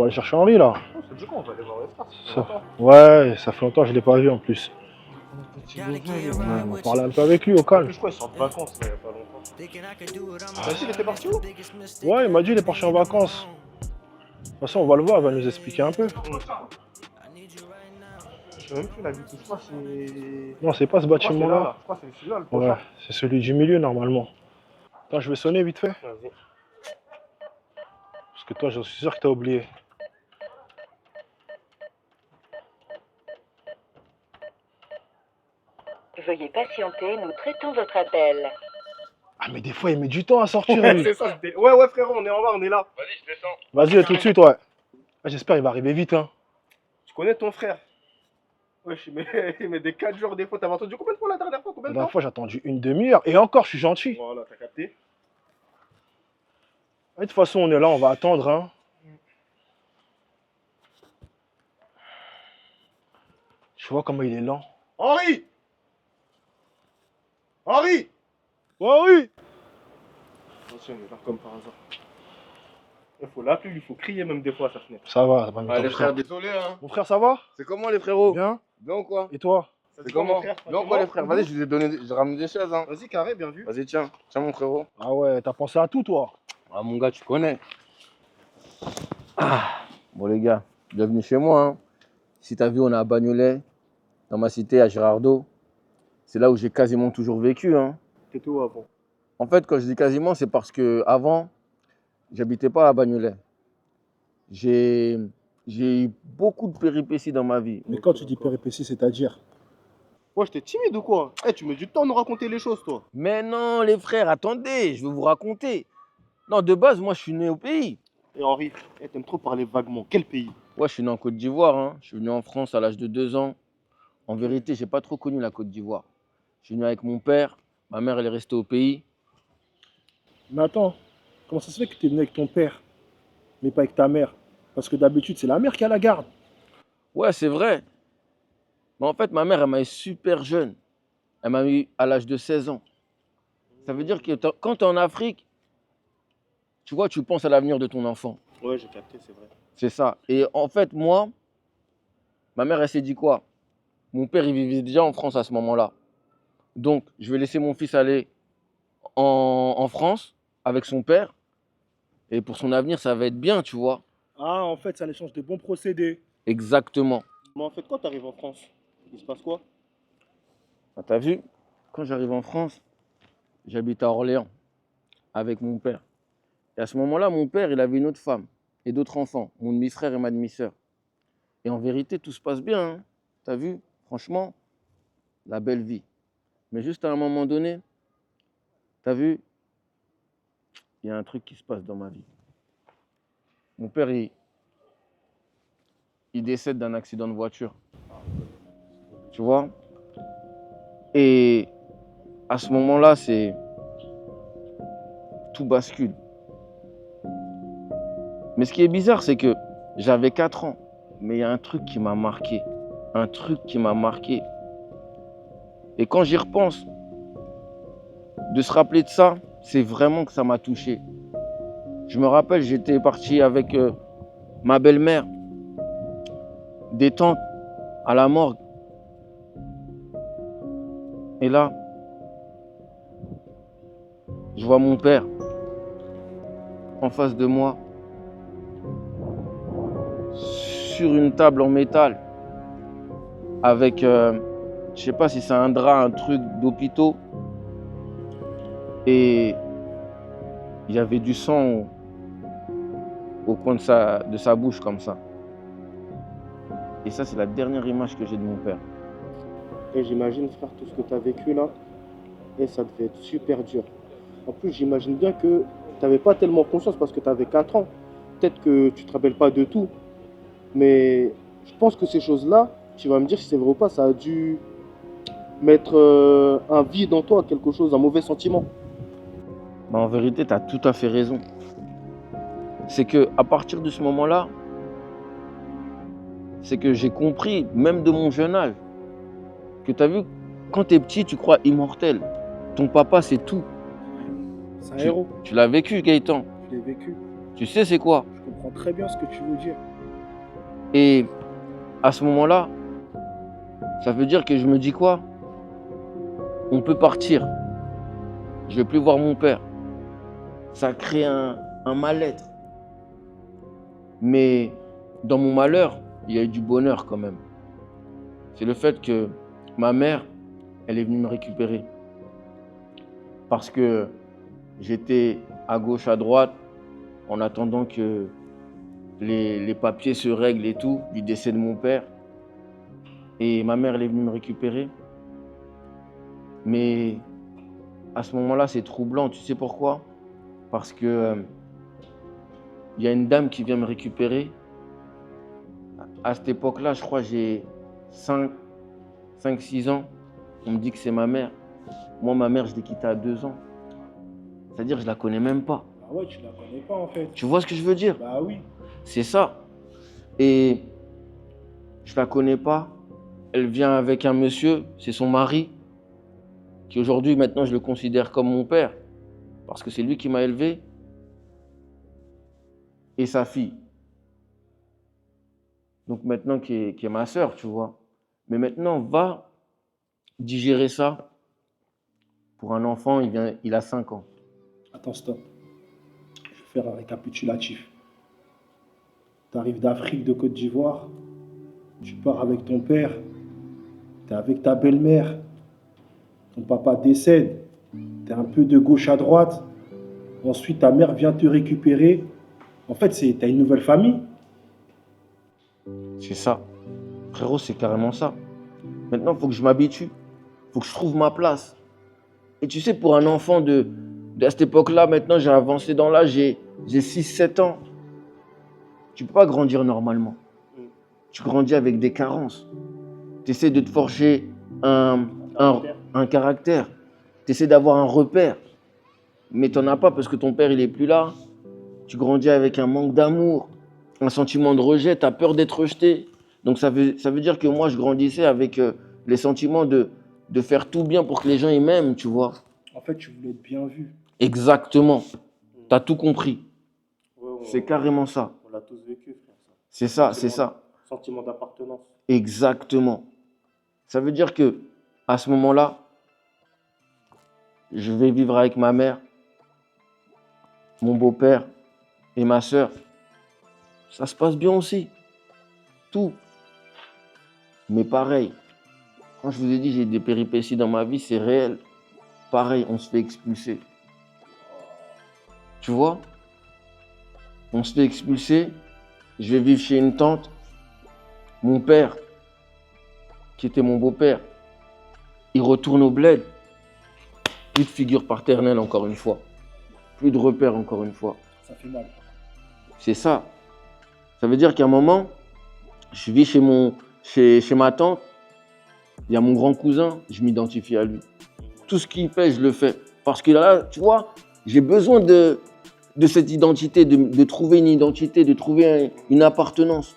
dois aller chercher Henri là. Oh, c'est du coup, on va aller voir les frères. Ouais, ça fait longtemps que je l'ai pas vu en plus. Petit bébé. Ouais, on va parler un peu avec lui au En calme. plus, je crois qu'ils sont en vacances là, il y a pas longtemps. T'as dit, il était parti où? Ouais, il m'a dit il est parti en vacances. De toute façon, on va le voir, il va nous expliquer un peu. Je sais même plus la vie tout ça, c'est. Non, c'est pas ce bâtiment là. Je crois que c'est celui-là le Ouais, prochain. c'est celui du milieu normalement. Attends, je vais sonner vite fait. Vas-y. Parce que toi, je suis sûr que t'as oublié. Veuillez patienter, nous traitons votre appel. Ah, mais des fois, il met du temps à sortir lui. C'est ça, ouais, frérot, on est en bas, on est là. Vas-y, je descends. Vas-y, tout de suite, ouais. Ah, j'espère qu'il va arriver vite, hein. Tu connais ton frère? Ouais, il met des 4 jours des fois. T'avais entendu combien de fois la dernière fois? Combien La de temps? dernière fois, j'ai attendu une demi-heure. Et encore, je suis gentil. Voilà, t'as capté. De toute façon, on est là, on va attendre, hein. Tu vois comment il est lent. Henri! Henri! Ouais, oui. Attention, il est là comme par hasard. Il faut l'appeler, il faut crier même des fois à sa fenêtre. Ça va Ah, mon les frère. frères, désolé, hein. Mon frère, ça va? C'est comment les frérots? Bien. Bien ou quoi? Et toi? Ça C'est dit quoi, comment? mon frère? Bien ou quoi les frères? Vas-y, je vous ai donné, j'ai ramené des chaises, hein. Vas-y, carré, bien vu. Vas-y, tiens, tiens mon frérot. Ah ouais, t'as pensé à tout, toi? Ah mon gars, tu connais. Ah, bon les gars, bienvenue chez moi, hein. Si t'as vu, on est à Bagnolet, dans ma cité, à Girardot. C'est là où j'ai quasiment toujours vécu, hein. T'étais où avant? En fait, quand je dis quasiment, c'est parce que avant, j'habitais pas à Bagnolet. J'ai eu beaucoup de péripéties dans ma vie. Mais quand tu dis péripéties, c'est-à-dire? Ouais, j'étais timide ou quoi? Eh, tu mets du temps à nous raconter les choses, toi. Mais non, les frères, attendez, je vais vous raconter. Non, de base, moi, je suis né au pays. Et Henri, t'aimes trop parler vaguement. Quel pays? Ouais, je suis né en Côte d'Ivoire, hein. Je suis venu en France à l'âge de 2 ans. En vérité, j'ai pas trop connu la Côte d'Ivoire. Je suis venu avec mon père, ma mère, elle est restée au pays. Mais attends, comment ça se fait que t'es venu avec ton père, mais pas avec ta mère? Parce que d'habitude, c'est la mère qui a la garde. Ouais, c'est vrai. Mais en fait, ma mère, elle m'a eu super jeune. Elle m'a eu à l'âge de 16 ans. Ça veut dire que quand tu es en Afrique, tu vois, tu penses à l'avenir de ton enfant. Ouais, j'ai capté, c'est vrai. C'est ça. Et en fait, moi, ma mère, elle s'est dit quoi? Mon père, il vivait déjà en France à ce moment-là. Donc, je vais laisser mon fils aller en France avec son père. Et pour son avenir, ça va être bien, tu vois. Ah, en fait, c'est un échange de bons procédés. Exactement. Mais en fait, quand t'arrives en France, il se passe quoi? Ah, t'as vu? Quand j'arrive en France, j'habite à Orléans avec mon père. Et à ce moment-là, mon père, il avait une autre femme et d'autres enfants, mon demi-frère et ma demi-sœur. Et en vérité, tout se passe bien, hein. T'as vu? Franchement, la belle vie. Mais juste à un moment donné, t'as vu? Il y a un truc qui se passe dans ma vie. Mon père, il décède d'un accident de voiture. Tu vois? Et à ce moment-là, tout bascule. Mais ce qui est bizarre, c'est que j'avais 4 ans, mais il y a un truc qui m'a marqué. Un truc qui m'a marqué. Et quand j'y repense, de se rappeler de ça, c'est vraiment que ça m'a touché. Je me rappelle, j'étais parti avec ma belle-mère, des tantes à la morgue. Et là, je vois mon père en face de moi, sur une table en métal, avec, je sais pas si c'est un drap, un truc d'hôpitaux, et il y avait du sang au coin de sa bouche comme ça. Et ça, c'est la dernière image que j'ai de mon père. Et j'imagine, frère, tout ce que t'as vécu là, et ça devait être super dur. En plus, j'imagine bien que t'avais pas tellement conscience parce que t'avais 4 ans. Peut-être que tu te rappelles pas de tout. Mais je pense que ces choses-là, tu vas me dire si c'est vrai ou pas, ça a dû mettre un vide en toi, quelque chose, un mauvais sentiment. Mais en vérité, tu as tout à fait raison. C'est que à partir de ce moment-là, c'est que j'ai compris, même de mon jeune âge, que tu as vu, quand tu es petit, tu crois immortel. Ton papa, c'est tout. C'est un héros. Tu l'as vécu, Gaëtan. Je l'ai vécu. Tu sais c'est quoi? Je comprends très bien ce que tu veux dire. Et à ce moment-là, ça veut dire que je me dis quoi? On peut partir. Je vais plus voir mon père. Ça crée un mal-être. Mais dans mon malheur, il y a eu du bonheur quand même. C'est le fait que ma mère, elle est venue me récupérer. Parce que j'étais à gauche, à droite, en attendant que les papiers se règlent et tout, du décès de mon père. Et ma mère, elle est venue me récupérer. Mais à ce moment-là, c'est troublant. Tu sais pourquoi? Parce que il y a une dame qui vient me récupérer. À cette époque-là, je crois que j'ai 5-6 ans. On me dit que c'est ma mère. Moi, ma mère, je l'ai quittée à 2 ans. C'est-à-dire que je la connais même pas. Ah ouais, tu la connais pas en fait. Tu vois ce que je veux dire? Bah oui. C'est ça. Et je la connais pas. Elle vient avec un monsieur, c'est son mari, qui aujourd'hui, maintenant, je le considère comme mon père, parce que c'est lui qui m'a élevé, et sa fille. Donc maintenant, qui est ma sœur, tu vois. Mais maintenant, va digérer ça. Pour un enfant, il a 5 ans. Attends, stop. Je vais faire un récapitulatif. Tu arrives d'Afrique, de Côte d'Ivoire. Tu pars avec ton père. Tu es avec ta belle-mère. Ton papa décède. Tu es un peu de gauche à droite. Ensuite, ta mère vient te récupérer. En fait, tu as une nouvelle famille. C'est ça. Frérot, c'est carrément ça. Maintenant, il faut que je m'habitue. Il faut que je trouve ma place. Et tu sais, pour un enfant de cette époque-là, maintenant, j'ai avancé dans l'âge, j'ai 6-7 ans. Tu ne peux pas grandir normalement. Tu grandis avec des carences. Tu essaies de te forger un caractère. Tu essaies d'avoir un repère. Mais tu n'en as pas parce que ton père, il n'est plus là. Tu grandis avec un manque d'amour, un sentiment de rejet, tu as peur d'être rejeté. Donc ça veut dire que moi, je grandissais avec les sentiments de faire tout bien pour que les gens ils m'aiment, tu vois. En fait, tu voulais être bien vu. Exactement. Tu as tout compris. Ouais, C'est carrément ça. On l'a tous vécu, frère. Ça. C'est ça, c'est ça. Sentiment d'appartenance. Exactement. Ça veut dire que à ce moment-là, je vais vivre avec ma mère, mon beau-père et ma sœur. Ça se passe bien aussi. Tout. Mais pareil, quand je vous ai dit j'ai des péripéties dans ma vie, c'est réel. Pareil, on se fait expulser. Tu vois? On se fait expulser. Je vais vivre chez une tante. Mon père, qui était mon beau-père, il retourne au bled. Plus de figure paternelle encore une fois. Plus de repères encore une fois. Ça fait mal. C'est ça. Ça veut dire qu'à un moment, je vis chez ma tante. Il y a mon grand cousin, je m'identifie à lui. Tout ce qu'il fait, je le fais. Parce que là, tu vois, j'ai besoin de cette identité, de trouver une identité, de trouver une appartenance.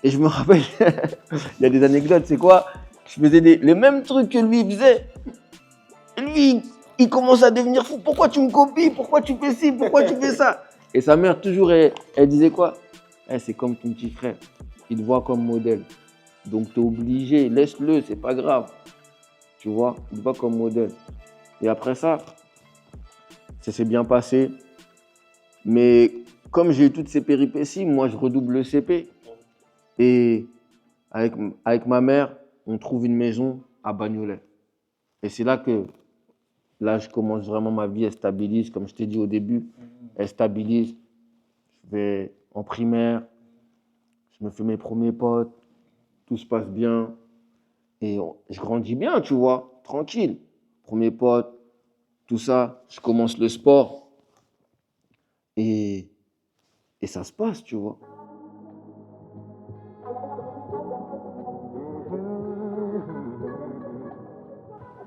Et je me rappelle, il y a des anecdotes, c'est quoi? Je faisais les mêmes trucs que lui faisait. Et lui, il commence à devenir fou. Pourquoi tu me copies? Pourquoi tu fais ci? Pourquoi tu fais ça? Et sa mère, toujours, elle disait quoi? C'est comme ton petit frère. Il te voit comme modèle. Donc, tu es obligé. Laisse-le, c'est pas grave. Tu vois, il te voit comme modèle. Et après ça s'est bien passé. Mais comme j'ai eu toutes ces péripéties, moi, je redouble le CP. Et avec ma mère, on trouve une maison à Bagnolet. Et c'est là que je commence vraiment ma vie, elle stabilise, comme je t'ai dit au début, elle stabilise. Je vais en primaire, je me fais mes premiers potes, tout se passe bien. Et je grandis bien, tu vois, tranquille. Premiers potes, tout ça, je commence le sport. Et ça se passe, tu vois.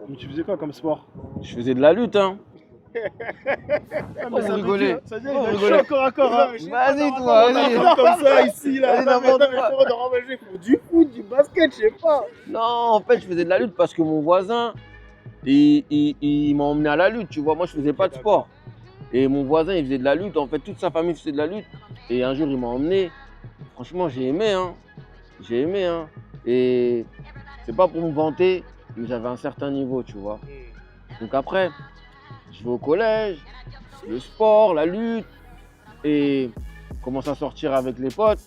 Mais tu faisais quoi comme sport? Je faisais de la lutte, hein. Ah, vous rigolez. Ça veut dire, Oh, il vous a chaud rigolez. encore, hein. Vas-y, toi, vas-y. Comme ça, ici, là. Vas-y, n'importe quoi. Du foot, du basket, je sais pas. Non, en fait, je faisais de la lutte parce que mon voisin, il m'a emmené à la lutte, tu vois. Moi, je faisais pas de sport. Et mon voisin, il faisait de la lutte. En fait, toute sa famille faisait de la lutte. Et un jour, il m'a emmené. Franchement, j'ai aimé, hein. j'ai aimé, hein. Et c'est pas pour me vanter, mais j'avais un certain niveau, tu vois. Donc après, je vais au collège, le sport, la lutte, et je commence à sortir avec les potes.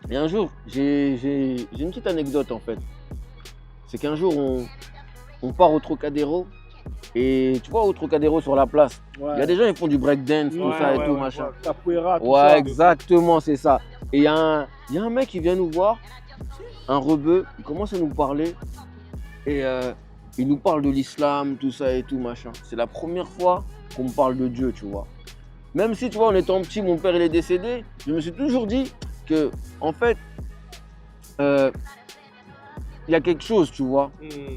Et un jour, j'ai une petite anecdote en fait. C'est qu'un jour, on part au Trocadéro. Et tu vois, au Trocadéro sur la place, il y a des gens qui font du breakdance, tout ça et tout, machin. Capoeira, tout Ouais, ça. exactement, c'est ça. Et il y a un mec qui vient nous voir, un rebeu, il commence à nous parler. Et il nous parle de l'islam, tout ça et tout, machin. C'est la première fois qu'on me parle de Dieu, tu vois. Même si, tu vois, en étant petit, mon père il est décédé, je me suis toujours dit que, en fait, il y a quelque chose, tu vois.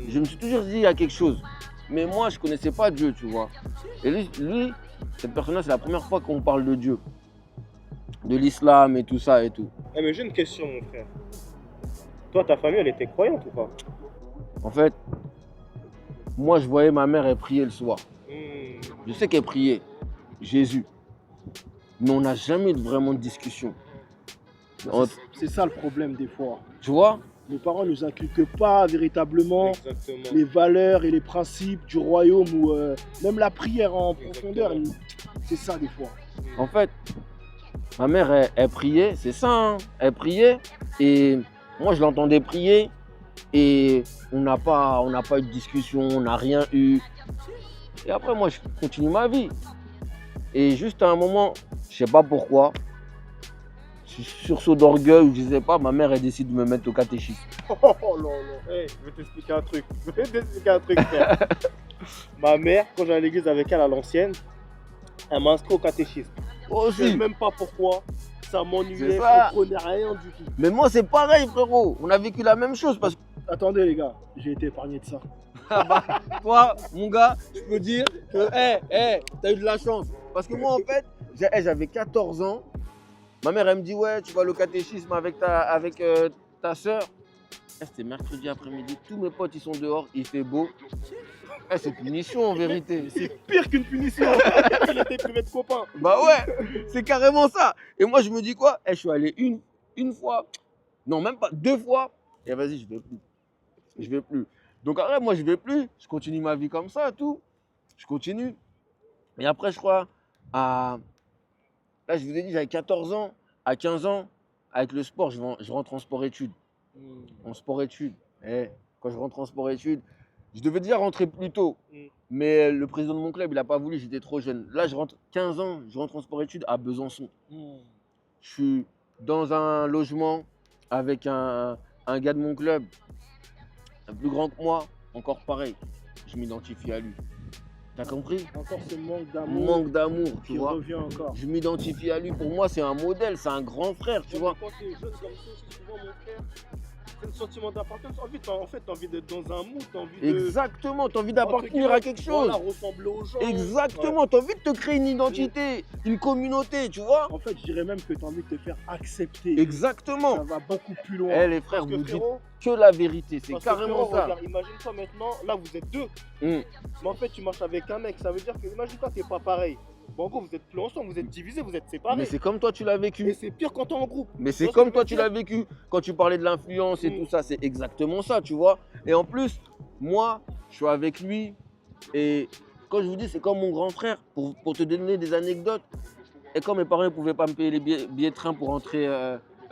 Je me suis toujours dit, il y a quelque chose. Mais moi, je ne connaissais pas Dieu, tu vois. Et lui, cette personne-là, c'est la première fois qu'on parle de Dieu. De l'islam et tout ça et tout. Eh, mais j'ai une question, mon frère. Toi, ta famille, elle était croyante ou pas? En fait, moi, je voyais ma mère, elle priait le soir. Je sais qu'elle priait Jésus. Mais on n'a jamais eu vraiment de discussion. C'est ça le problème des fois. Tu vois? Nos parents ne nous inculquent pas véritablement Exactement. les valeurs et les principes du royaume ou même la prière en profondeur. C'est ça des fois. En fait, ma mère, elle priait, c'est ça, hein. Elle priait et moi, je l'entendais prier et on n'a pas eu de discussion, on n'a rien eu. Et après, moi, je continue ma vie. Et juste à un moment, je sais pas pourquoi, sursaut d'orgueil ou je sais pas, ma mère, elle décide de me mettre au catéchisme. Oh là là. Hey, je vais t'expliquer un truc. Frère. Ma mère, quand j'allais à l'église avec elle à l'ancienne, elle m'a inscrit au catéchisme. Moi Je sais aussi. même pas pourquoi. Ça m'ennuyait, C'est je ça. comprenais rien du tout. Mais moi, c'est pareil, frérot. On a vécu la même chose parce que Attendez les gars, j'ai été épargné de ça. toi, mon gars, je peux dire que, t'as eu de la chance. Parce que moi, en fait, j'avais 14 ans. Ma mère, elle me dit, ouais, tu vas au catéchisme avec ta soeur. C'était mercredi après-midi. Tous mes potes, ils sont dehors. Il fait beau. C'est punition, en vérité. C'est pire qu'une punition. Il était privé de copains. Bah ouais, c'est carrément ça. Et moi, je me dis quoi? Je suis allé une fois. Non, même pas 2 fois. Et vas-y, je vais plus. Je vais plus. Donc après, moi, je vais plus. Je continue ma vie comme ça, tout. Je continue. Et après, je crois, là, je vous ai dit, j'avais 14 ans. À 15 ans, avec le sport, je rentre en sport-études. En sport-études. Quand je rentre en sport-études, je devais déjà rentrer plus tôt. Mais le président de mon club, il n'a pas voulu, j'étais trop jeune. Là, je rentre 15 ans, je rentre en sport-études à Besançon. Je suis dans un logement avec un gars de mon club, un plus grand que moi, encore pareil. Je m'identifie à lui. T'as compris? Encore ce manque d'amour Manque d'amour, tu qui vois. revient encore. Je m'identifie à lui. Pour moi, c'est un modèle, c'est un grand frère, tu vois. Quand t'es jeune comme ça, souvent, mon frère, c'est le sentiment d'appartenance. En fait, t'as envie d'être dans un mood, t'as envie de. Exactement, t'as envie d'appartenir à quelque chose. Voilà, ressembler aux gens. Exactement, t'as envie de te créer une identité, une communauté, tu vois. En fait, je dirais même que tu as envie de te faire accepter. Exactement. Ça va beaucoup plus loin. Les frères, Parce que vous dites frérot, que la vérité, c'est parce que carrément frérot, ça. regarde, imagine-toi maintenant, là vous êtes deux, Mm. mais en fait tu marches avec un mec, ça veut dire que, imagine-toi, t'es pas pareil. Bon, en gros, vous êtes plus ensemble, vous êtes divisés, vous êtes séparés. Mais c'est comme toi, tu l'as Et vécu. c'est pire quand t'es en groupe. Mais Tu c'est vois ce comme que toi, je tu veux l'as dire? vécu. Quand tu parlais de l'influence et Mm. tout ça, c'est exactement ça, tu vois. Et en plus, moi, je suis avec lui. Et quand je vous dis, c'est comme mon grand frère, pour te donner des anecdotes. Et quand mes parents ne pouvaient pas me payer les billets de train pour rentrer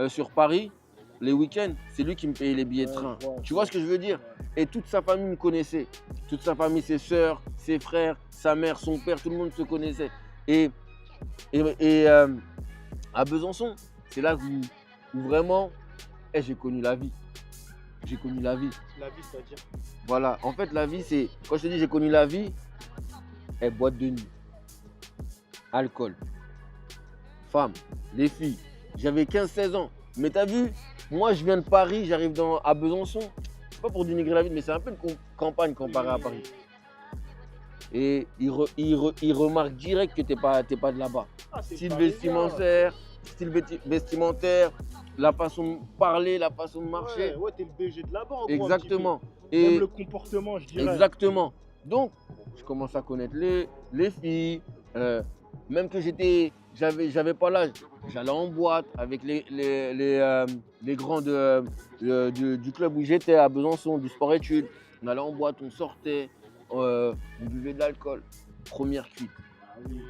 sur Paris, les week-ends, c'est lui qui me payait les billets de train. Tu vois ce que je veux dire? Et toute sa famille me connaissait. Toute sa famille, ses sœurs, ses frères, sa mère, son père, tout le monde se connaissait. Et à Besançon, c'est là où vraiment, j'ai connu la vie. J'ai connu la vie. La vie, c'est-à-dire. Voilà, en fait, la vie, c'est. Quand je te dis j'ai connu la vie, boîte de nuit, alcool, femme, les filles. J'avais 15-16 ans. Mais t'as vu, moi, je viens de Paris, j'arrive à Besançon. C'est pas pour dénigrer la vie, mais c'est un peu une campagne comparé à Paris. Et il remarque direct que t'es pas de là-bas. Ah, c'est Style parisien. vestimentaire, la façon de parler, la façon de marcher. Ouais, t'es le BG de là-bas, en gros, un Exactement. Même Et le comportement, je dirais. exactement. Donc, je commence à connaître les filles. Même que j'étais j'avais pas l'âge. J'allais en boîte avec les grands du club où j'étais, à Besançon, du sport-études. On allait en boîte, on sortait, on buvait de l'alcool. Première cuite,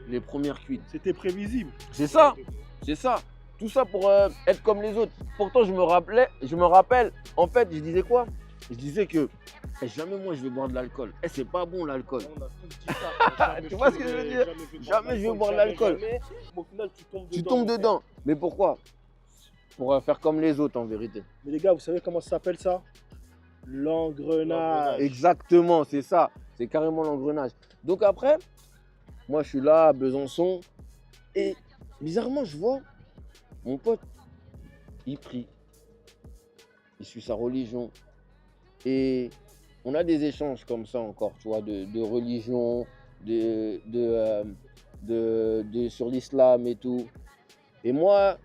les premières cuites. C'était prévisible. C'est ça, c'est ça. Tout ça pour être comme les autres. Pourtant, je me rappelle, en fait, je disais quoi? Je disais que jamais moi je vais boire de l'alcool. C'est pas bon l'alcool. On a tous dit ça. Tu vois ce que je veux dire? Jamais je vais boire de l'alcool. Au final, Tu tombes dedans. Mais pourquoi? Pour faire comme les autres en vérité. Mais les gars, vous savez comment ça s'appelle ça? L'engrenage. Exactement, c'est ça. C'est carrément l'engrenage. Donc après, moi je suis là à Besançon et bizarrement je vois mon pote, il prie, il suit sa religion et on a des échanges comme ça encore, tu vois, de religion, sur l'islam et tout. Et moi,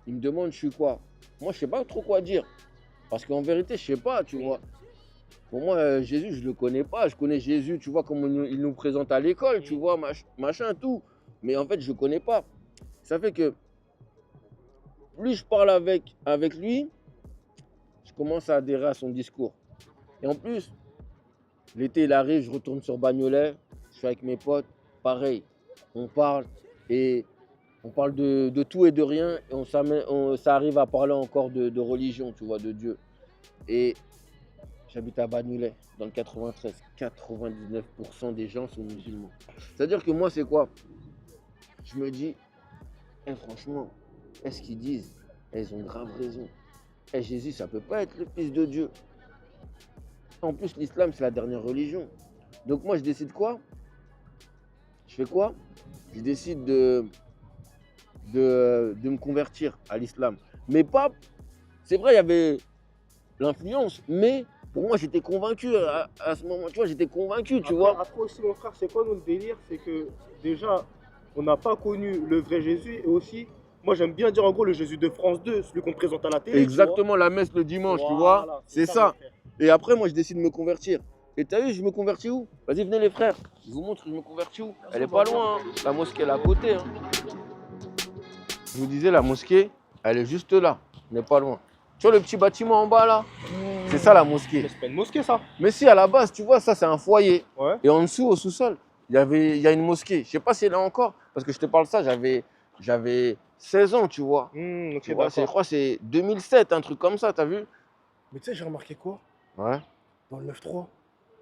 il me demande je suis quoi? Moi je sais pas trop quoi dire parce qu'en vérité je sais pas, tu vois. Pour moi, Jésus, je le connais pas. Je connais Jésus, tu vois, comme il nous présente à l'école, tu vois, machin, tout. Mais en fait, je connais pas. Ça fait que plus je parle avec lui, je commence à adhérer à son discours. Et en plus, l'été, il arrive, je retourne sur Bagnolet, je suis avec mes potes, pareil, on parle et on parle de tout et de rien et ça arrive à parler encore de religion, tu vois, de Dieu. Et j'habite à Bagnolet, dans le 93. 99% des gens sont musulmans. C'est-à-dire que moi, c'est quoi? Je me dis, franchement, est-ce qu'ils disent? Ils ont grave raison. Jésus, ça peut pas être le fils de Dieu. En plus, l'islam, c'est la dernière religion. Donc moi, je décide quoi? Je fais quoi? Je décide de me convertir à l'islam. Mais pas... C'est vrai, il y avait l'influence, mais pour moi, j'étais convaincu à ce moment. Tu vois, j'étais convaincu, tu vois. Après aussi, mon frère, c'est quoi notre délire? C'est que déjà, on n'a pas connu le vrai Jésus et aussi, moi j'aime bien dire en gros le Jésus de France 2, celui qu'on présente à la télé. Exactement, la messe le dimanche, tu vois. Voilà, C'est ça. Et après, moi, je décide de me convertir. Et t'as vu, je me convertis où? Vas-y, venez les frères. Je vous montre, je me convertis où? Elle est pas loin, hein. La mosquée, elle est à côté. Hein. Je vous disais, la mosquée, elle est juste là. Elle n'est pas loin. Tu vois le petit bâtiment en bas là? C'est ça la mosquée. Mais c'est pas une mosquée ça. Mais si, à la base, tu vois, ça c'est un foyer. Ouais. Et en dessous, au sous-sol, il y a une mosquée. Je sais pas si elle est encore, parce que je te parle de ça, j'avais 16 ans, tu vois. Ok, Tu vois, je d'accord. crois que c'est 2007, un truc comme ça, t'as vu? Mais tu sais, j'ai remarqué quoi? Ouais. Dans le 9-3,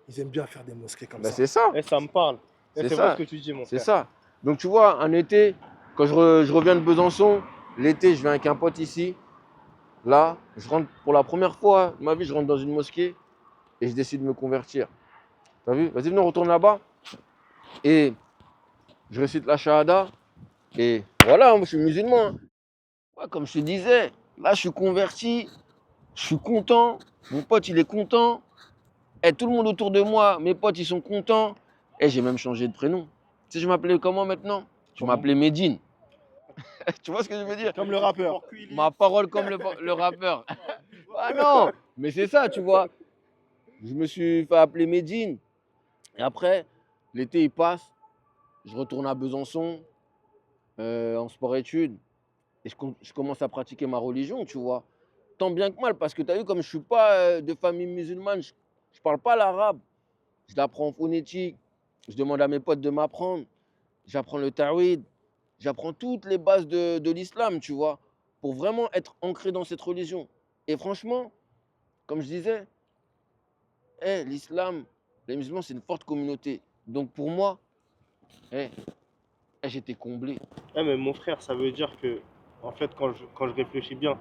ils aiment bien faire des mosquées comme Ben ça. c'est ça. Et ça me parle. Et C'est c'est ça. vrai ce que tu dis, mon C'est frère. ça. Donc tu vois, un été, quand je reviens de Besançon, l'été, je viens avec un pote ici. Là, je rentre pour la première fois de ma vie, je rentre dans une mosquée et je décide de me convertir. T'as vu? Vas-y, venez, on retourne là-bas. Et je récite la shahada. Et voilà, moi, je suis musulman. Hein. Ouais, comme je te disais, là, je suis converti. Je suis content. Mon pote, il est content. Et tout le monde autour de moi, mes potes, ils sont contents. Et j'ai même changé de prénom. Tu sais, je m'appelais comment maintenant? Je Comment? m'appelais Medine. Tu vois ce que je veux dire? Comme le rappeur. Ma parole comme le rappeur. Ah non, mais c'est ça, tu vois. Je me suis fait appeler Medine. Et après, l'été, il passe. Je retourne à Besançon en sport-études. Et je commence à pratiquer ma religion, tu vois. Tant bien que mal, parce que tu as vu, comme je ne suis pas de famille musulmane, je ne parle pas l'arabe. Je l'apprends en phonétique. Je demande à mes potes de m'apprendre. J'apprends le tawhid. J'apprends toutes les bases de l'islam, tu vois, pour vraiment être ancré dans cette religion. Et franchement, comme je disais, l'islam, les musulmans, c'est une forte communauté. Donc pour moi, j'étais comblé. Mais mon frère, ça veut dire que, en fait, quand je réfléchis bien,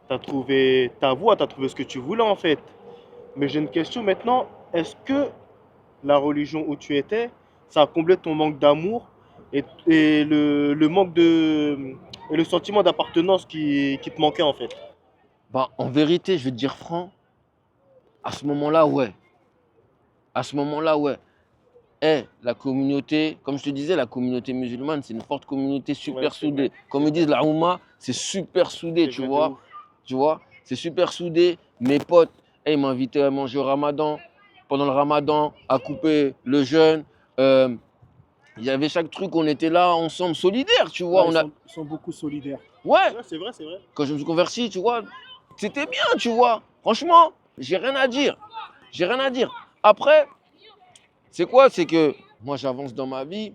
tu as trouvé ta voie, tu as trouvé ce que tu voulais, en fait. Mais j'ai une question maintenant. Est-ce que la religion où tu étais, ça a comblé ton manque d'amour et le manque et le sentiment d'appartenance qui te manquait, en fait? Bah, en vérité, je vais te dire franc, à ce moment-là, ouais. À ce moment-là, ouais. La communauté, comme je te disais, la communauté musulmane, c'est une forte communauté super Ouais, c'est soudée. vrai. Comme ils disent, la Oumma, c'est super soudé, C'est tu vrai de vois. ouf. Tu vois, c'est super soudé. Mes potes, ils m'invitaient à manger au ramadan. Pendant le ramadan, à couper le jeûne. Il y avait chaque truc, on était là ensemble, solidaires, tu vois. Ouais, On a... ils sont beaucoup solidaires. Ouais, Ouais, c'est vrai, c'est vrai. quand je me suis converti, tu vois, c'était bien, tu vois. Franchement, j'ai rien à dire. J'ai rien à dire. Après, c'est quoi? C'est que moi, j'avance dans ma vie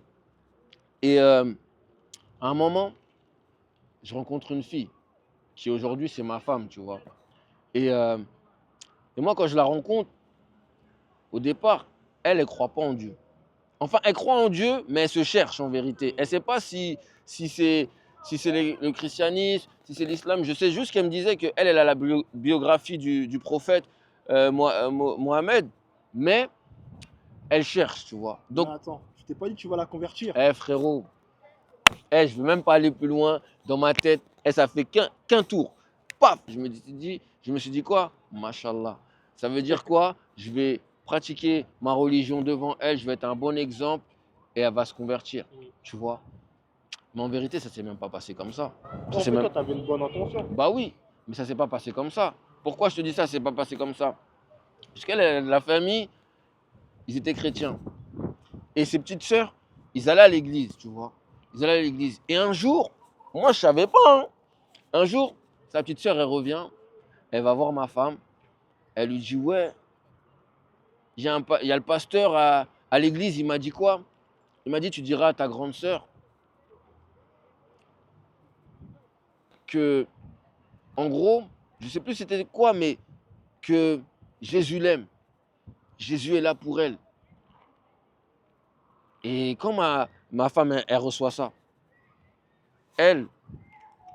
et à un moment, je rencontre une fille qui aujourd'hui, c'est ma femme, tu vois. Et, euh, et moi, quand je la rencontre, au départ, elle ne croit pas en Dieu. Enfin, elle croit en Dieu, mais elle se cherche en vérité. Elle ne sait pas si c'est le christianisme, si c'est l'islam. Je sais juste qu'elle me disait qu'elle, elle a la biographie du prophète Mohamed, mais elle cherche, tu vois. Donc, Mais attends, je t'ai pas dit que tu vas la convertir. frérot, je ne veux même pas aller plus loin. Dans ma tête, ça fait qu'un tour. Paf, je me suis dit quoi? Mashallah. Ça veut dire quoi? Je vais pratiquer ma religion devant elle, je vais être un bon exemple et elle va se convertir, tu vois. Mais en vérité, ça ne s'est même pas passé comme ça. En fait, toi, t'avais une bonne intention. Bah oui, mais ça ne s'est pas passé comme ça. Pourquoi je te dis ça, c'est pas passé comme ça? Parce qu'elle, la famille, ils étaient chrétiens. Et ses petites sœurs, ils allaient à l'église, tu vois. Ils allaient à l'église. Et un jour, moi je savais pas, hein. Un jour, sa petite sœur, elle revient, elle va voir ma femme, elle lui dit, ouais, il y a le pasteur à l'église, il m'a dit quoi? Il m'a dit, tu diras à ta grande sœur que, en gros, je sais plus c'était quoi, mais que Jésus l'aime. Jésus est là pour elle. Et quand ma femme, elle reçoit ça, elle,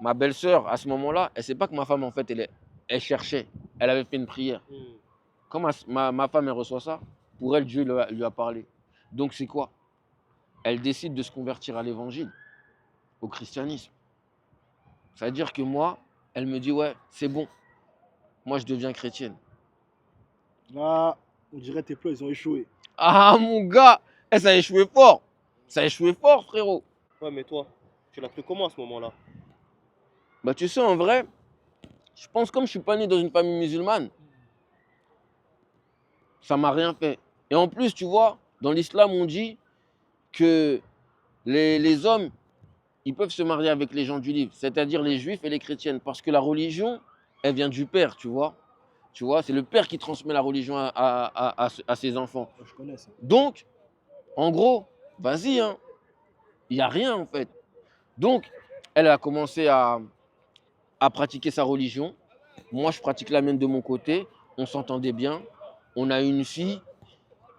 ma belle-sœur, à ce moment-là, elle ne sait pas que ma femme, en fait, elle cherchait. Elle avait fait une prière. Quand ma femme, elle reçoit ça, pour elle, Dieu lui a parlé. Donc, c'est quoi? Elle décide de se convertir à l'évangile, au christianisme. Ça veut dire que moi, elle me dit, ouais, c'est bon. Moi, je deviens chrétienne. Là, on dirait tes plans, ils ont échoué. Ah, mon gars, ça a échoué fort. Ça a échoué fort, frérot. Ouais, mais toi, tu l'as pris comment à ce moment-là? Bah, tu sais, en vrai, je pense comme je suis pas né dans une famille musulmane, ça m'a rien fait. Et en plus, tu vois, dans l'islam, on dit que les hommes, ils peuvent se marier avec les gens du livre, c'est-à-dire les juifs et les chrétiennes, parce que la religion, elle vient du père, tu vois. Tu vois, c'est le père qui transmet la religion à ses enfants. Je connais ça. Donc, en gros, vas-y, hein, il n'y a rien en fait. Donc, elle a commencé à pratiquer sa religion. Moi, je pratique la mienne de mon côté. On s'entendait bien. On a eu une fille,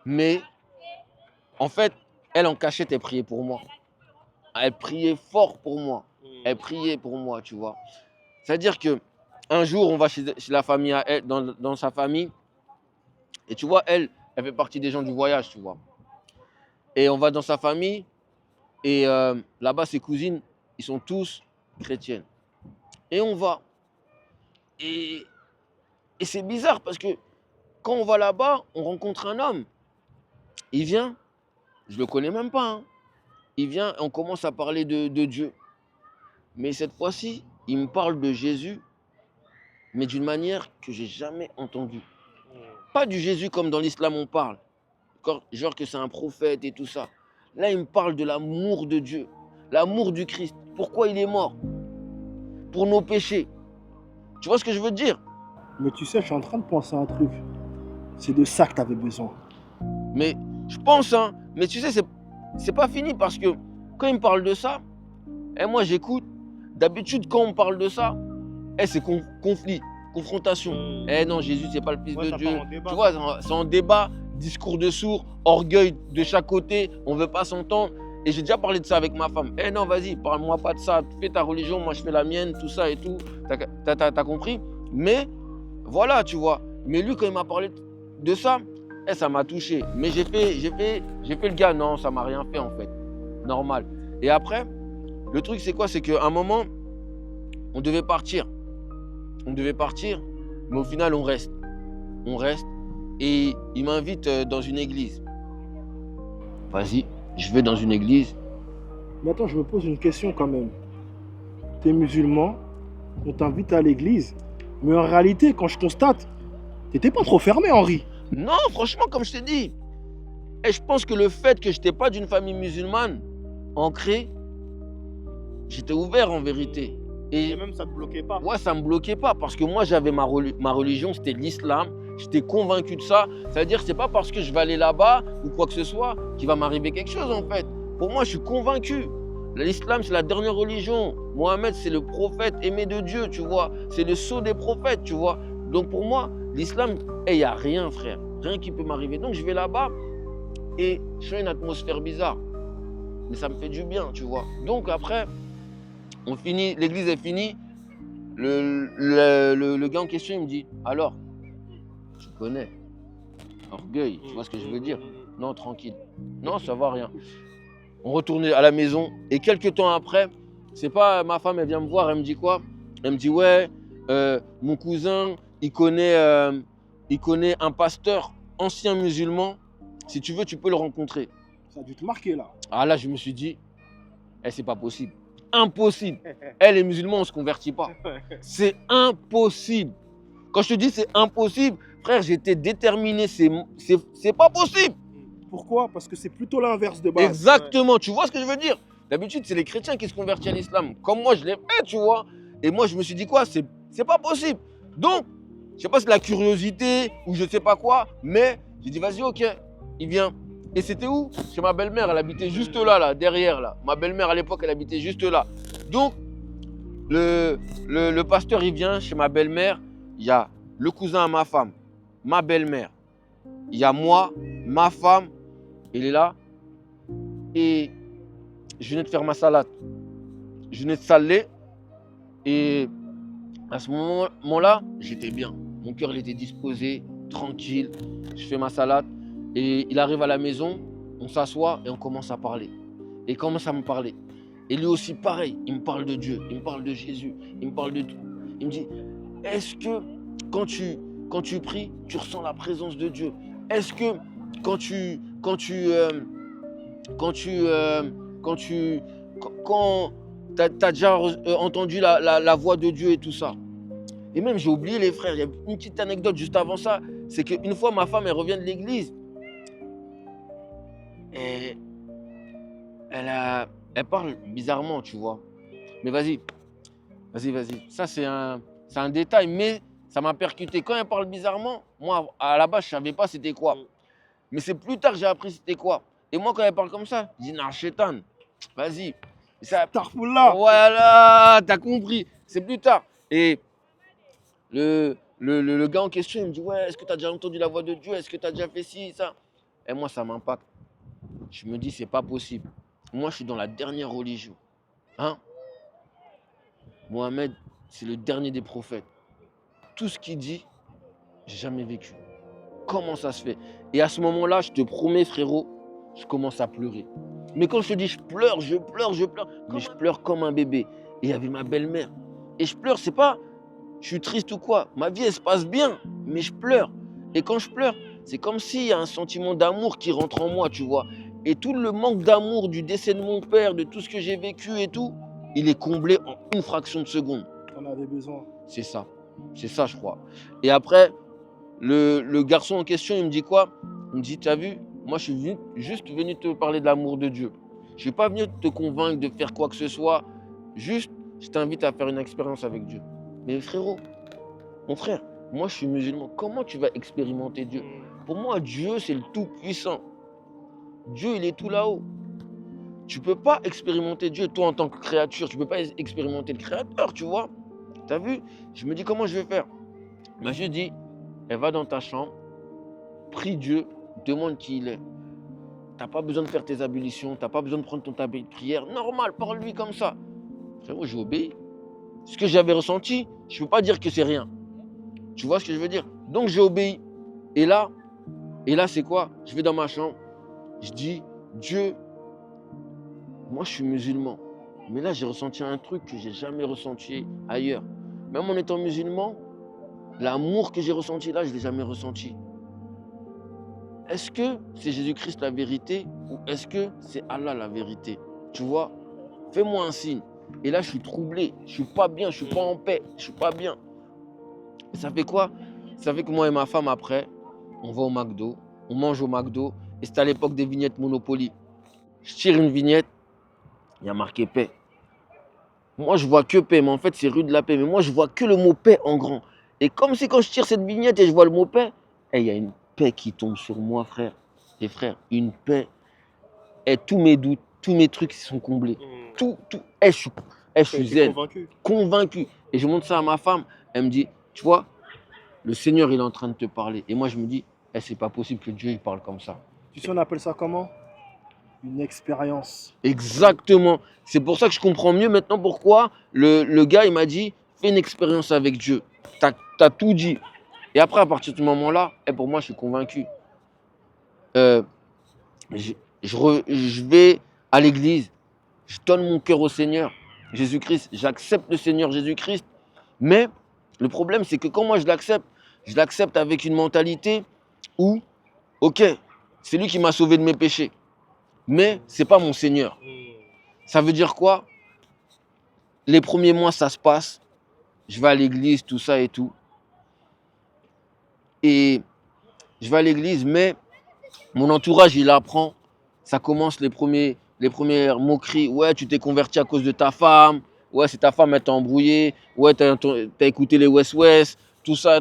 mais en fait, elle en cachette, elle priait pour moi. Elle priait fort pour moi. Elle priait pour moi, tu vois. C'est-à-dire que un jour, on va chez la famille, dans sa famille, et tu vois, elle fait partie des gens du voyage, tu vois. Et on va dans sa famille, et là-bas, ses cousines, ils sont tous chrétiennes. Et on va. Et c'est bizarre parce que quand on va là-bas, on rencontre un homme. Il vient, je le connais même pas, hein. Il vient et on commence à parler de Dieu. Mais cette fois-ci, il me parle de Jésus, mais d'une manière que j'ai jamais entendue. Pas du Jésus comme dans l'islam on parle, genre que c'est un prophète et tout ça. Là, il me parle de l'amour de Dieu, l'amour du Christ. Pourquoi il est mort? Pour nos péchés. Tu vois ce que je veux te dire? Mais tu sais, je suis en train de penser à un truc. C'est de ça que tu avais besoin. Mais je pense, hein, mais tu sais, c'est pas fini parce que quand il me parle de ça, et moi j'écoute. D'habitude, quand on me parle de ça, c'est conflit, confrontation. Non, Jésus, c'est pas le fils de Dieu. Tu vois, c'est en débat, discours de sourds, orgueil de chaque côté, on veut pas s'entendre. Et j'ai déjà parlé de ça avec ma femme. Non, vas-y, parle-moi pas de ça, fais ta religion, moi je fais la mienne, tout ça et tout. T'as compris? Mais voilà, tu vois. Mais lui, quand il m'a parlé de ça, ça m'a touché. Mais j'ai fait le gars, non, ça m'a rien fait en fait. Normal. Et après, le truc c'est quoi? C'est qu'à un moment, on devait partir. Mais au final, on reste. Et il m'invite dans une église. Vas-y, je vais dans une église. Mais attends, je me pose une question quand même. T'es musulman, on t'invite à l'église, mais en réalité, quand je constate, t'étais pas trop fermé, Henri. Non, franchement, comme je t'ai dit, Et je pense que le fait que je n'étais pas d'une famille musulmane ancrée, j'étais ouvert en vérité. Et même ça te bloquait pas. Ouais, ça ne me bloquait pas parce que moi, j'avais ma religion, c'était l'islam. J'étais convaincu de ça. Ça veut dire que ce n'est pas parce que je vais aller là-bas ou quoi que ce soit qu'il va m'arriver quelque chose en fait. Pour moi, je suis convaincu. L'islam, c'est la dernière religion. Mohamed, c'est le prophète aimé de Dieu, tu vois. C'est le sceau des prophètes, tu vois. Donc pour moi, l'islam, il n'y a rien, frère. Rien qui peut m'arriver. Donc je vais là-bas et je fais une atmosphère bizarre. Mais ça me fait du bien, tu vois. Donc après, on finit, l'église est finie. Le gars en question, il me dit, alors, tu connais, orgueil, tu vois ce que je veux dire? Non, tranquille. Non, ça va rien. On retourne à la maison et quelques temps après, c'est pas ma femme, elle vient me voir, elle me dit quoi? Elle me dit, ouais, mon cousin, il connaît un pasteur ancien musulman. Si tu veux, tu peux le rencontrer. Ça a dû te marquer là. Ah là, je me suis dit, c'est pas possible. Impossible. Les musulmans, on ne se convertit pas. C'est impossible. Quand je te dis c'est impossible, frère, j'étais déterminé. C'est pas possible. Pourquoi? Parce que c'est plutôt l'inverse de base. Exactement. Tu vois ce que je veux dire? D'habitude, c'est les chrétiens qui se convertissent à l'islam. Comme moi, je l'ai fait, tu vois. Et moi, je me suis dit quoi? C'est pas possible. Donc, je sais pas si c'est la curiosité ou je sais pas quoi, mais j'ai dit vas-y, ok, il vient. Et c'était où? Chez ma belle-mère, elle habitait juste là, derrière là. Ma belle-mère à l'époque, elle habitait juste là. Donc, le pasteur, il vient chez ma belle-mère. Il y a le cousin à ma femme, ma belle-mère. Il y a moi, ma femme, il est là. Et je venais de faire ma salade. Je venais de saler. Et à ce moment-là, j'étais bien. Mon cœur, il était disposé, tranquille. Je fais ma salade. Et il arrive à la maison, on s'assoit et on commence à parler. Et il commence à me parler. Et lui aussi, pareil, il me parle de Dieu, il me parle de Jésus, il me parle de tout. Il me dit, est-ce que quand tu pries, tu ressens la présence de Dieu? Est-ce que quand t'as déjà entendu la voix de Dieu et tout ça? Et même, j'ai oublié les frères, il y a une petite anecdote juste avant ça, c'est qu'une fois, ma femme, elle revient de l'église. Et elle parle bizarrement, tu vois. Mais vas-y. Ça, c'est un détail, mais ça m'a percuté. Quand elle parle bizarrement, moi, à la base, je ne savais pas c'était quoi. Mais c'est plus tard que j'ai appris c'était quoi. Et moi, quand elle parle comme ça, je dis, non, chétan, vas-y. Tarfoula. Voilà, t'as compris. C'est plus tard. Et le gars en question, il me dit, ouais, est-ce que tu as déjà entendu la voix de Dieu? Est-ce que tu as déjà fait ci, ça? Et moi, ça m'impacte. Je me dis, c'est pas possible. Moi, je suis dans la dernière religion. Hein? Mohamed, c'est le dernier des prophètes. Tout ce qu'il dit, j'ai jamais vécu. Comment ça se fait? Et à ce moment-là, je te promets, frérot, je commence à pleurer. Mais quand je te dis je pleure, mais je pleure comme un bébé. Et il y avait ma belle-mère. Et je pleure, c'est pas je suis triste ou quoi. Ma vie, elle se passe bien, mais je pleure. Et quand je pleure, c'est comme s'il y a un sentiment d'amour qui rentre en moi, tu vois. Et tout le manque d'amour du décès de mon père, de tout ce que j'ai vécu et tout, il est comblé en une fraction de seconde. On avait besoin. C'est ça, je crois. Et après, le garçon en question, il me dit quoi? Il me dit, t'as vu, moi je suis juste venu te parler de l'amour de Dieu. Je ne suis pas venu te convaincre de faire quoi que ce soit. Juste, je t'invite à faire une expérience avec Dieu. Mais frérot, mon frère, moi je suis musulman. Comment tu vas expérimenter Dieu? Pour moi, Dieu, c'est le Tout-Puissant. Dieu, il est tout là-haut. Tu ne peux pas expérimenter Dieu, toi en tant que créature. Tu ne peux pas expérimenter le Créateur, tu vois. Tu as vu? Je me dis, comment je vais faire? Ben, je dis, elle va dans ta chambre, prie Dieu, demande qui il est. Tu n'as pas besoin de faire tes ablutions, tu n'as pas besoin de prendre ton tablier de prière. Normal, parle-lui comme ça. Frérot, j'ai obéi. Ce que j'avais ressenti, je ne peux pas dire que c'est rien. Tu vois ce que je veux dire? Donc j'ai obéi. Et là c'est quoi? Je vais dans ma chambre, je dis, Dieu, moi je suis musulman. Mais là j'ai ressenti un truc que j'ai jamais ressenti ailleurs. Même en étant musulman, l'amour que j'ai ressenti là, je ne l'ai jamais ressenti. Est-ce que c'est Jésus-Christ la vérité ou est-ce que c'est Allah la vérité? Tu vois? Fais-moi un signe. Et là, je suis troublé. Je suis pas bien. Je suis pas en paix. Je suis pas bien. Et ça fait quoi? Ça fait que moi et ma femme, après, on va au McDo. On mange au McDo. Et c'était à l'époque des vignettes Monopoly. Je tire une vignette, il y a marqué paix. Moi, je vois que paix, mais en fait, c'est rue de la paix. Mais moi, je vois que le mot paix en grand. Et comme si quand je tire cette vignette et je vois le mot paix, il y a une paix qui tombe sur moi, frère. Et frère, une paix. Et tous mes doutes, tous mes trucs sont comblés. Tout. Je suis zen. Convaincu. Et je montre ça à ma femme. Elle me dit, tu vois, le Seigneur, il est en train de te parler. Et moi, je me dis, c'est pas possible que Dieu, il parle comme ça. Tu sais, on appelle ça comment? Une expérience. Exactement. C'est pour ça que je comprends mieux maintenant pourquoi le gars, il m'a dit, fais une expérience avec Dieu. T'as tout dit. Et après, à partir de ce moment-là, pour moi, je suis convaincu. Je vais à l'église, je donne mon cœur au Seigneur Jésus-Christ, j'accepte le Seigneur Jésus-Christ. Mais le problème, c'est que quand moi je l'accepte avec une mentalité où, ok, c'est lui qui m'a sauvé de mes péchés, mais c'est pas mon Seigneur. Ça veut dire quoi? Les premiers mois, ça se passe, je vais à l'église, tout ça et tout. Et je vais à l'église, mais mon entourage, il apprend. Ça commence les premières moqueries. Ouais, tu t'es converti à cause de ta femme. Ouais, c'est ta femme, elle t'a embrouillé. Ouais, t'as écouté les West, tout ça.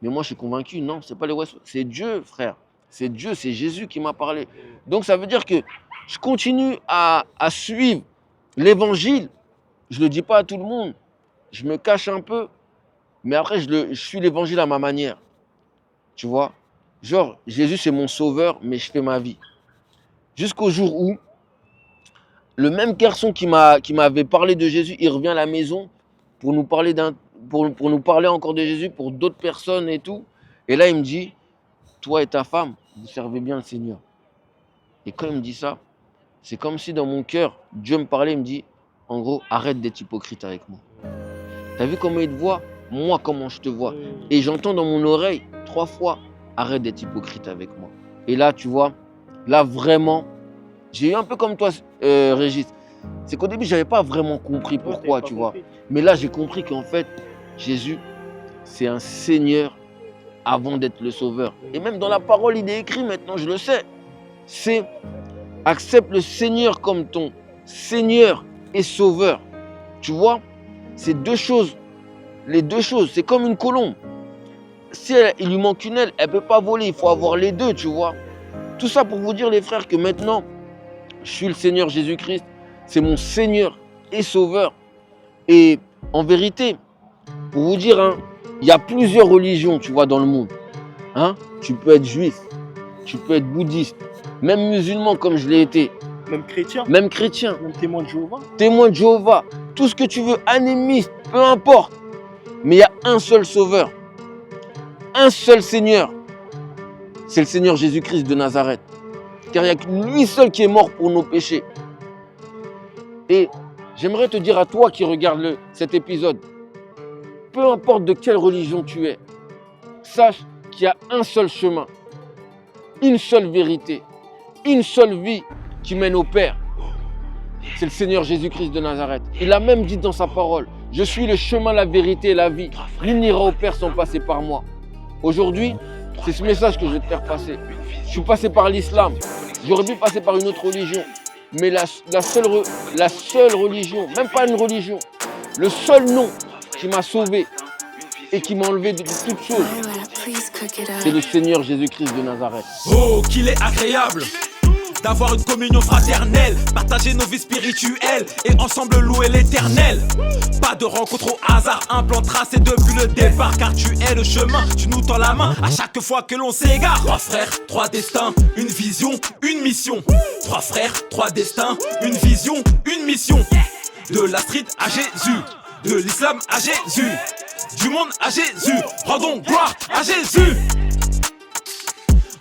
Mais moi, je suis convaincu, non, c'est pas les West. C'est Dieu, frère. C'est Dieu, c'est Jésus qui m'a parlé. Donc, ça veut dire que je continue à suivre l'évangile. Je ne le dis pas à tout le monde. Je me cache un peu. Mais après, je suis l'évangile à ma manière. Tu vois? Genre, Jésus, c'est mon sauveur, mais je fais ma vie. Jusqu'au jour où le même garçon qui m'avait parlé de Jésus, il revient à la maison pour nous parler pour nous parler encore de Jésus pour d'autres personnes et tout. Et là, il me dit, toi et ta femme, vous servez bien le Seigneur. Et quand il me dit ça, c'est comme si dans mon cœur, Dieu me parlait, il me dit, en gros, arrête d'être hypocrite avec moi. T'as vu comment il te voit? Moi, comment je te vois? Et j'entends dans mon oreille 3 fois, arrête d'être hypocrite avec moi. Et là, tu vois, là vraiment, j'ai eu un peu comme toi, Régis. C'est qu'au début, je n'avais pas vraiment compris pourquoi, tu vois. Mais là, j'ai compris qu'en fait, Jésus, c'est un Seigneur avant d'être le Sauveur. Et même dans la parole, il est écrit maintenant, je le sais. C'est accepte le Seigneur comme ton Seigneur et Sauveur. Tu vois, c'est deux choses. Les deux choses, c'est comme une colombe. Si il lui manque une aile, elle ne peut pas voler. Il faut avoir les deux, tu vois. Tout ça pour vous dire, les frères, que maintenant, je suis le Seigneur Jésus-Christ. C'est mon Seigneur et Sauveur. Et en vérité, pour vous dire, hein, il y a plusieurs religions, tu vois, dans le monde. Hein? Tu peux être juif, tu peux être bouddhiste, même musulman comme je l'ai été. Même chrétien. Même chrétien. Même témoin de Jéhovah. Témoin de Jéhovah. Tout ce que tu veux, animiste, peu importe. Mais il y a un seul Sauveur. Un seul Seigneur. C'est le Seigneur Jésus-Christ de Nazareth. Car il n'y a que lui seul qui est mort pour nos péchés. Et j'aimerais te dire à toi qui regardes cet épisode, peu importe de quelle religion tu es, sache qu'il y a un seul chemin, une seule vérité, une seule vie qui mène au Père. C'est le Seigneur Jésus-Christ de Nazareth. Il a même dit dans sa parole, je suis le chemin, la vérité et la vie. Nul n'ira au Père sans passer par moi. Aujourd'hui, c'est ce message que je vais te faire passer. Je suis passé par l'islam. J'aurais pu passer par une autre religion. Mais la seule religion, même pas une religion, le seul nom qui m'a sauvé et qui m'a enlevé de toutes choses, c'est le Seigneur Jésus-Christ de Nazareth. Oh, qu'il est agréable d'avoir une communion fraternelle, partager nos vies spirituelles et ensemble louer l'éternel. Pas de rencontre au hasard, un plan tracé depuis le départ, car tu es le chemin, tu nous tends la main à chaque fois que l'on s'égare. 3 frères, 3 destins, une vision, une mission. 3 frères, 3 destins, une vision, une mission. De la street à Jésus, de l'islam à Jésus, du monde à Jésus. Rendons gloire à Jésus.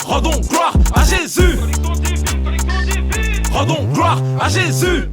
Rendons gloire à Jésus. Rendons gloire à Jésus.